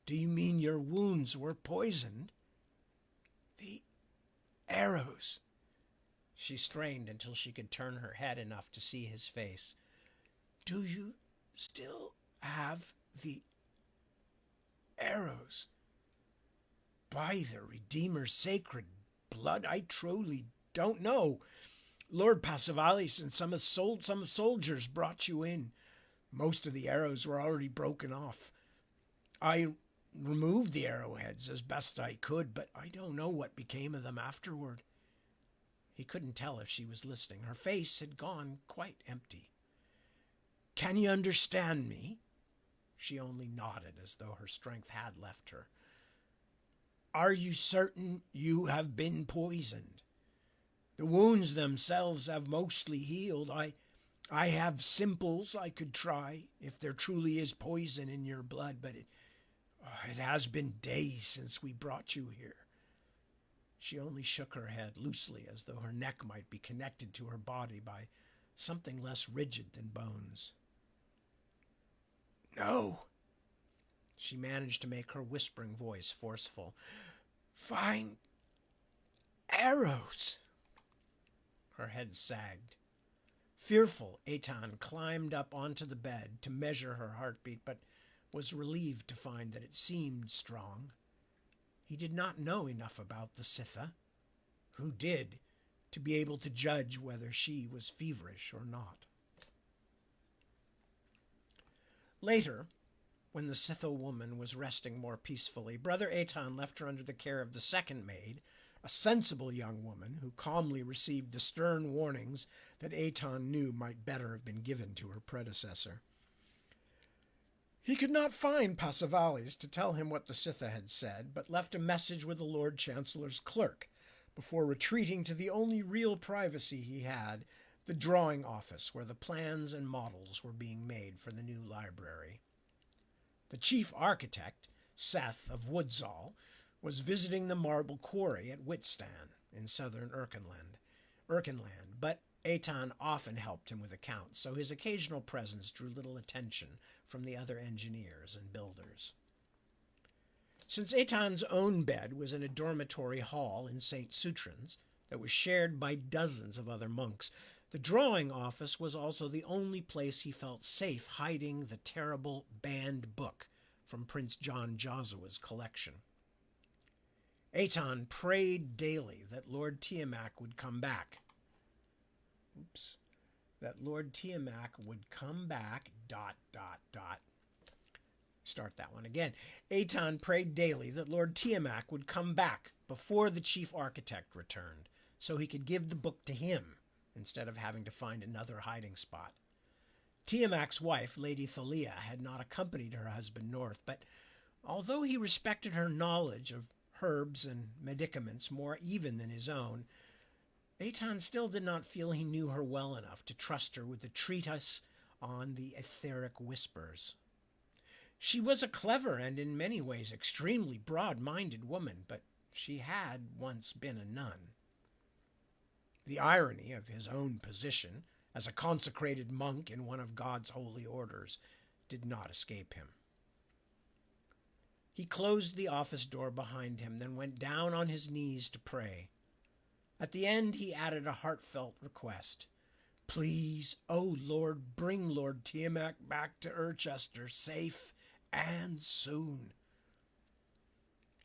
S1: "Do you mean your wounds were poisoned?" "The arrows." She strained until she could turn her head enough to see his face. "Do you still have the arrows?" "By the Redeemer's sacred blood, I truly don't know. Lord Pasiphalis and some soldiers brought you in. Most of the arrows were already broken off. I removed the arrowheads as best I could, but I don't know what became of them afterward." He couldn't tell if she was listening. Her face had gone quite empty. "Can you understand me?" She only nodded as though her strength had left her. "Are you certain you have been poisoned? The wounds themselves have mostly healed. I have simples I could try if there truly is poison in your blood, but it has been days since we brought you here." She only shook her head loosely as though her neck might be connected to her body by something less rigid than bones. "No." She managed to make her whispering voice forceful. "Find arrows." Her head sagged. Fearful, Aton climbed up onto the bed to measure her heartbeat, but was relieved to find that it seemed strong. He did not know enough about the Scytha, who did, to be able to judge whether she was feverish or not. Later, when the Scytho woman was resting more peacefully, Brother Aton left her under the care of the second maid, a sensible young woman who calmly received the stern warnings that Aton knew might better have been given to her predecessor. He could not find Pasiphalis to tell him what the Scytha had said, but left a message with the Lord Chancellor's clerk before retreating to the only real privacy he had, the drawing office where the plans and models were being made for the new library. The chief architect, Seth of Woodsall, was visiting the marble quarry at Whitstan in southern Erkenland, but Aton often helped him with accounts, so his occasional presence drew little attention from the other engineers and builders. Since Aton's own bed was in a dormitory hall in St. Sutrin's that was shared by dozens of other monks, the drawing office was also the only place he felt safe hiding the terrible banned book from Prince John Joshua's collection. Aton prayed daily that Lord Tiamat would come back. That Lord Tiamat would come back, ... Start that one again. Aton prayed daily that Lord Tiamat would come back before the chief architect returned, so he could give the book to him instead of having to find another hiding spot. Tiamat's wife, Lady Thalia, had not accompanied her husband north, but although he respected her knowledge of herbs and medicaments more even than his own, Aton still did not feel he knew her well enough to trust her with the treatise on the etheric whispers. She was a clever and in many ways extremely broad-minded woman, but she had once been a nun. The irony of his own position as a consecrated monk in one of God's holy orders did not escape him. He closed the office door behind him, then went down on his knees to pray. At the end, he added a heartfelt request. Please, O Lord, bring Lord Tiamat back to Urchester safe and soon.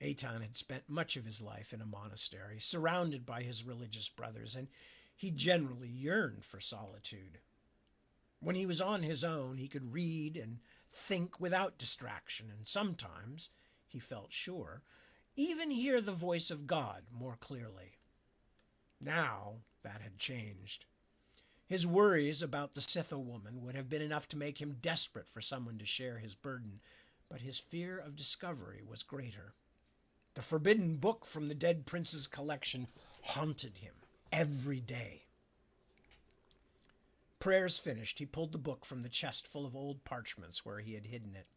S1: Aton had spent much of his life in a monastery, surrounded by his religious brothers, and he generally yearned for solitude. When he was on his own, he could read and think without distraction, and sometimes, he felt sure, even hear the voice of God more clearly. Now that had changed. His worries about the Scytha woman would have been enough to make him desperate for someone to share his burden, but his fear of discovery was greater. The forbidden book from the dead prince's collection haunted him every day. Prayers finished, he pulled the book from the chest full of old parchments where he had hidden it.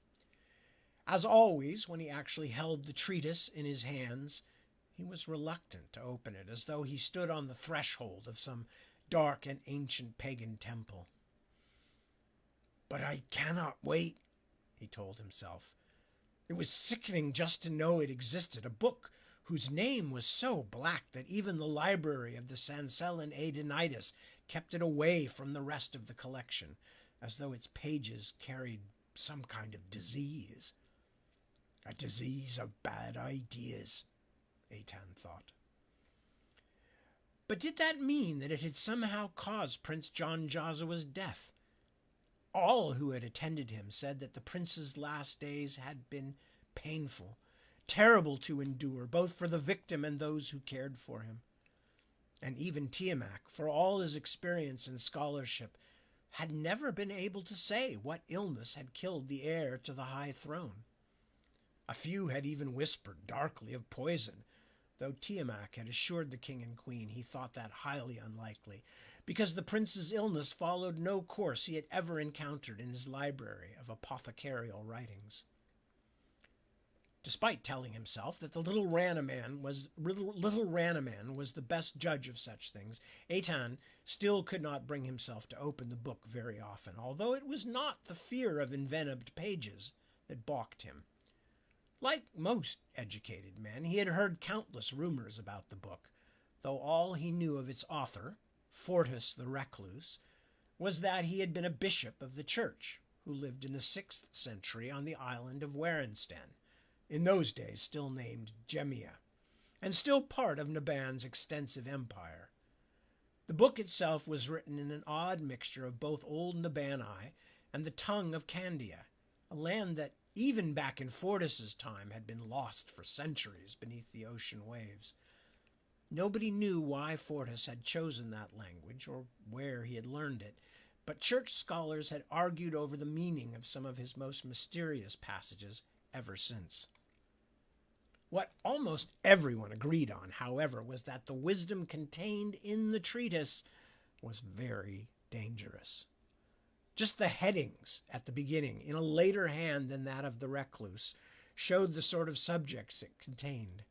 S1: As always, when he actually held the treatise in his hands, he was reluctant to open it, as though he stood on the threshold of some dark and ancient pagan temple. But I cannot wait, he told himself. It was sickening just to know it existed, a book whose name was so black that even the library of the Sancellan Adenitis kept it away from the rest of the collection, as though its pages carried some kind of disease. A disease of bad ideas, Aton thought. But did that mean that it had somehow caused Prince John Joshua's death? All who had attended him said that the prince's last days had been painful, terrible to endure, both for the victim and those who cared for him. And even Tiamat, for all his experience and scholarship, had never been able to say what illness had killed the heir to the high throne. A few had even whispered darkly of poison, though Tiamat had assured the king and queen he thought that highly unlikely, because the prince's illness followed no course he had ever encountered in his library of apothecarial writings. Despite telling himself that the little Ranaman was the best judge of such things, Aton still could not bring himself to open the book very often, although it was not the fear of envenomed pages that balked him. Like most educated men, he had heard countless rumors about the book, though all he knew of its author, Fortus the Recluse, was that he had been a bishop of the church who lived in the 6th century on the island of Warenstan, in those days still named Gemia, and still part of Naban's extensive empire. The book itself was written in an odd mixture of both Old Nabani and the tongue of Candia, a land that even back in Fortus's time had been lost for centuries beneath the ocean waves. Nobody knew why Fortus had chosen that language or where he had learned it, but church scholars had argued over the meaning of some of his most mysterious passages ever since. What almost everyone agreed on, however, was that the wisdom contained in the treatise was very dangerous. Just the headings at the beginning, in a later hand than that of the recluse, showed the sort of subjects it contained.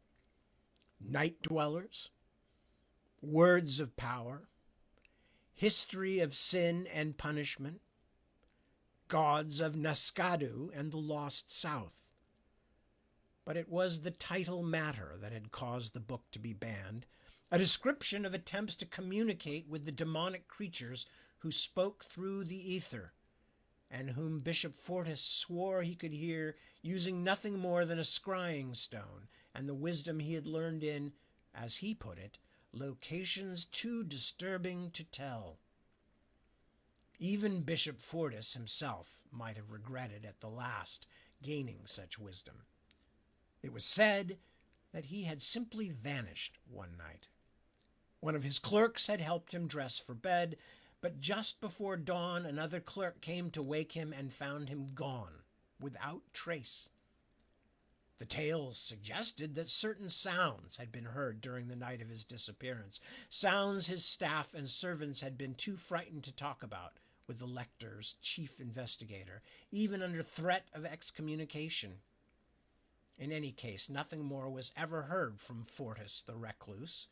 S1: Night dwellers, words of power, history of sin and punishment, gods of Naskadu and the lost south. But it was the title matter that had caused the book to be banned, a description of attempts to communicate with the demonic creatures who spoke through the ether, and whom Bishop Fortis swore he could hear using nothing more than a scrying stone and the wisdom he had learned in, as he put it, locations too disturbing to tell. Even Bishop Fortis himself might have regretted at the last gaining such wisdom. It was said that he had simply vanished one night. One of his clerks had helped him dress for bed, but just before dawn another clerk came to wake him and found him gone, without trace. The tales suggested that certain sounds had been heard during the night of his disappearance, sounds his staff and servants had been too frightened to talk about with the lector's chief investigator, even under threat of excommunication. In any case, nothing more was ever heard from Fortis the recluse,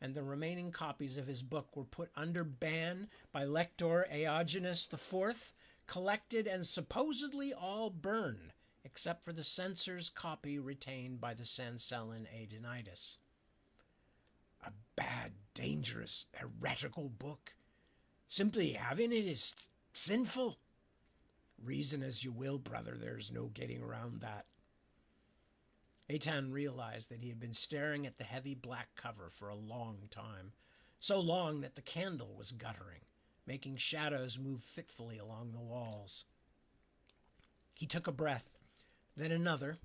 S1: and the remaining copies of his book were put under ban by Lector Eogenes IV, collected and supposedly all burned, except for the censor's copy retained by the Sansellin Aedonitis. A bad, dangerous, heretical book. Simply having it is sinful. Reason as you will, brother, there's no getting around that. Eitan realized that he had been staring at the heavy black cover for a long time, so long that the candle was guttering, making shadows move fitfully along the walls. He took a breath, then another,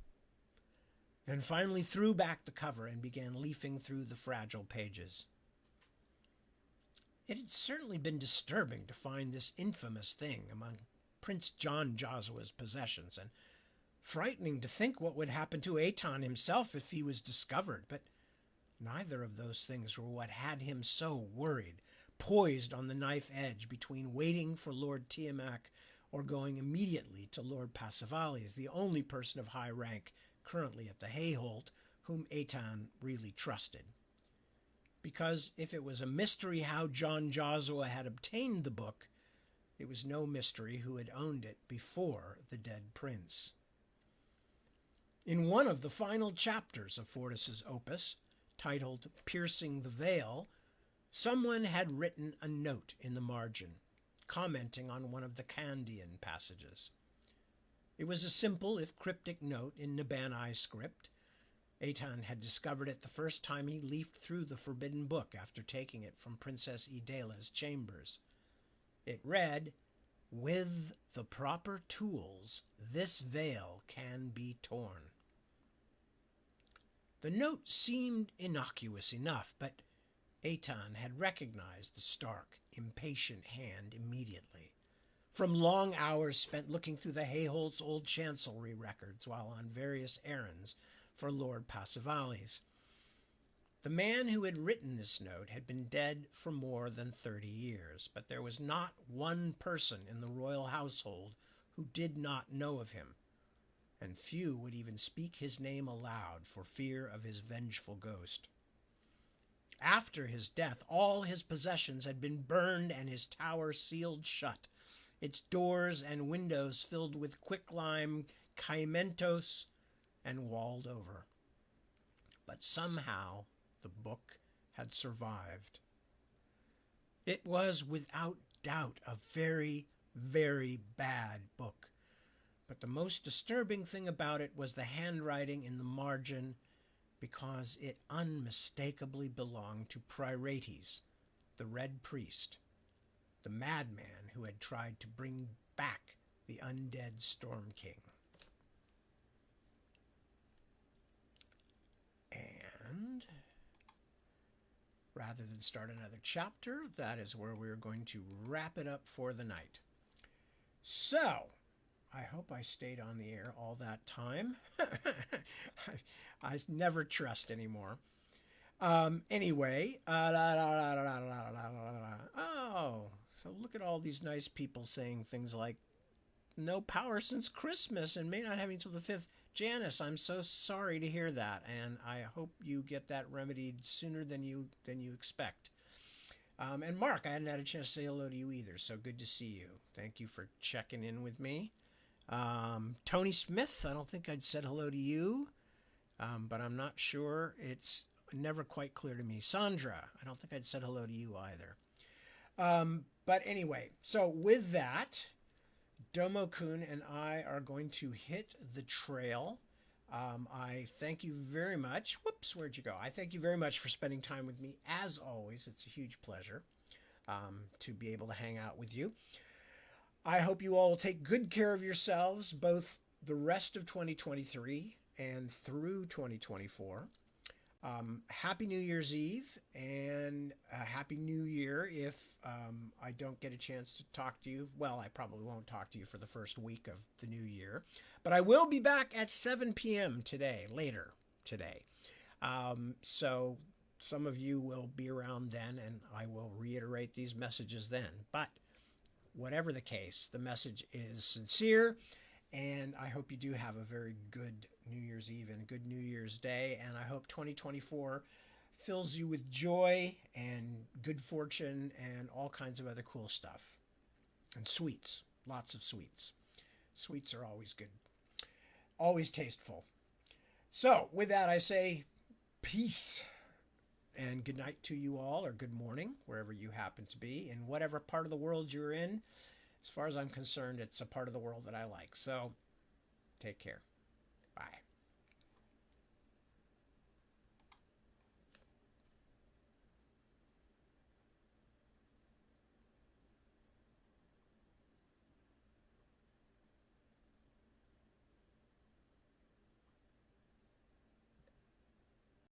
S1: then finally threw back the cover and began leafing through the fragile pages. It had certainly been disturbing to find this infamous thing among Prince John Josua's possessions, and frightening to think what would happen to Eitan himself if he was discovered, but neither of those things were what had him so worried, poised on the knife edge between waiting for Lord Tiamak or going immediately to Lord Passivales, the only person of high rank currently at the Hayholt whom Eitan really trusted. Because if it was a mystery how John Josua had obtained the book, it was no mystery who had owned it before the dead prince. In one of the final chapters of Fortis's opus, titled Piercing the Veil, someone had written a note in the margin, commenting on one of the Kandyan passages. It was a simple, if cryptic, note in Nabani script. Eitan had discovered it the first time he leafed through the forbidden book after taking it from Princess Idela's chambers. It read, "With the proper tools, this veil can be torn." The note seemed innocuous enough, but Eitan had recognized the stark, impatient hand immediately, from long hours spent looking through the Hayholt's old chancellery records while on various errands for Lord Passivales. The man who had written this note had been dead for more than 30 years, but there was not one person in the royal household who did not know of him, and few would even speak his name aloud for fear of his vengeful ghost. After his death, all his possessions had been burned and his tower sealed shut, its doors and windows filled with quicklime caimentos and walled over. But somehow the book had survived. It was without doubt a very, very bad book, but the most disturbing thing about it was the handwriting in the margin, because it unmistakably belonged to Priorites, the Red Priest, the madman who had tried to bring back the undead Storm King. And rather than start another chapter, that is where we're going to wrap it up for the night. So, I hope I stayed on the air all that time. I never trust anymore. Anyway, oh, so look at all these nice people saying things like, no power since Christmas and may not have until the 5th. Janice, I'm so sorry to hear that, and I hope you get that remedied sooner than you expect. And Mark, I hadn't had a chance to say hello to you either, so good to see you. Thank you for checking in with me. Tony Smith, I don't think I'd said hello to you, but I'm not sure. It's never quite clear to me. Sandra, I don't think I'd said hello to you either. But anyway, so with that, Domo-kun and I are going to hit the trail. I thank you very much. Whoops, where'd you go? I thank you very much for spending time with me. As always, it's a huge pleasure to be able to hang out with you. I hope you all will take good care of yourselves, both the rest of 2023 and through 2024. Happy New Year's Eve and Happy New Year if I don't get a chance to talk to you. Well, I probably won't talk to you for the first week of the new year, but I will be back at 7 p.m. today, later today. So some of you will be around then, and I will reiterate these messages then. But whatever the case, the message is sincere, and I hope you do have a very good New Year's Eve and a good New Year's Day. And I hope 2024 fills you with joy and good fortune and all kinds of other cool stuff. And sweets, lots of sweets. Sweets are always good, always tasteful. So with that, I say peace and good night to you all, or good morning, wherever you happen to be, in whatever part of the world you're in. As far as I'm concerned, it's a part of the world that I like. So take care. Bye.